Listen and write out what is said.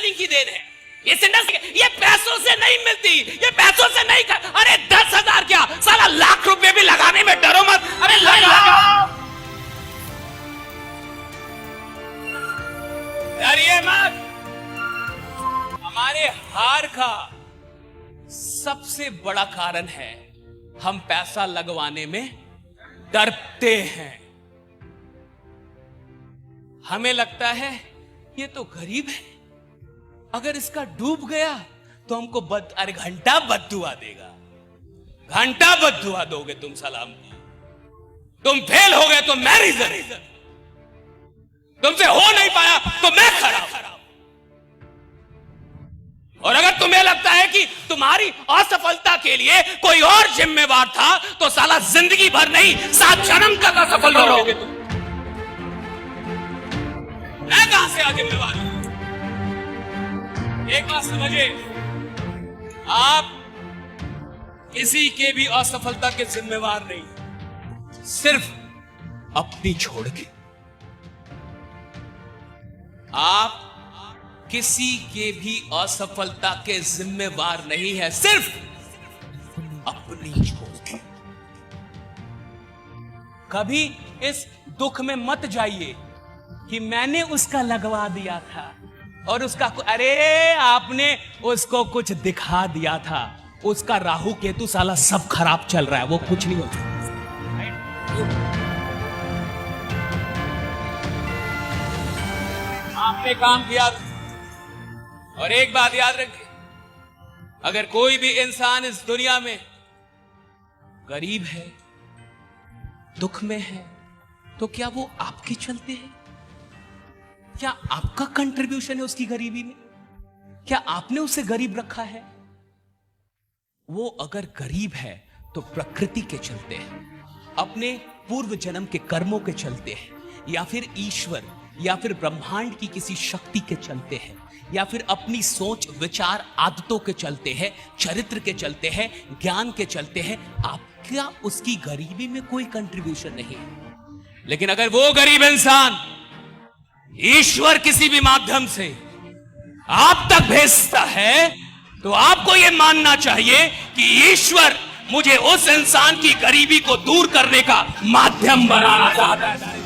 Selling की then है। ये पैसों से नहीं मिलती, ये पैसों से नहीं कर। अरे 10,000 क्या, साला लाख रुपए भी लगाने में डरो मत। अरे लगाओ, डरिए मत। हमारे हार का सबसे बड़ा कारण है हम पैसा लगवाने में डरते हैं। हमें लगता है ये तो गरीब है, अगर इसका डूब गया तो हमको अरे घंटा बद्दुआ देगा, घंटा बद्दुआ दोगे तुम सलाम को। तुम फेल हो गए तो मैं रीजन, तुमसे हो नहीं पाया तो मैं खराब। और अगर तुम्हें लगता है कि तुम्हारी असफलता के लिए कोई और जिम्मेवार था तो साला जिंदगी भर नहीं 7 जन्म तक असफल रहोगे तुम। मैं कहां से आ जिम्मेवार हूं? एक बात समझिए, आप किसी के भी असफलता के जिम्मेवार नहीं, सिर्फ अपनी छोड़ के। आप किसी के भी असफलता के जिम्मेवार नहीं है, सिर्फ अपनी छोड़ के। कभी इस दुख में मत जाइए कि मैंने उसका लगवा दिया था और उसका, अरे आपने उसको कुछ दिखा दिया था, उसका राहु केतु साला सब खराब चल रहा है, वो कुछ नहीं होता। आपने काम किया था। और एक बात याद रखिए, अगर कोई भी इंसान इस दुनिया में गरीब है, दुख में है, तो क्या वो आपके चलते हैं? क्या आपका कंट्रीब्यूशन है उसकी गरीबी में? क्या आपने उसे गरीब रखा है? वो अगर गरीब है तो प्रकृति के चलते हैं, अपने पूर्व जन्म के कर्मों के चलते हैं, या फिर ईश्वर या फिर ब्रह्मांड की किसी शक्ति के चलते हैं, या फिर अपनी सोच विचार आदतों के चलते हैं, चरित्र के चलते हैं, ज्ञान के चलते हैं। आपका उसकी गरीबी में कोई कंट्रीब्यूशन नहीं है। लेकिन अगर वो गरीब इंसान ईश्वर किसी भी माध्यम से आप तक भेजता है तो आपको यह मानना चाहिए कि ईश्वर मुझे उस इंसान की गरीबी को दूर करने का माध्यम बनाना चाहता है।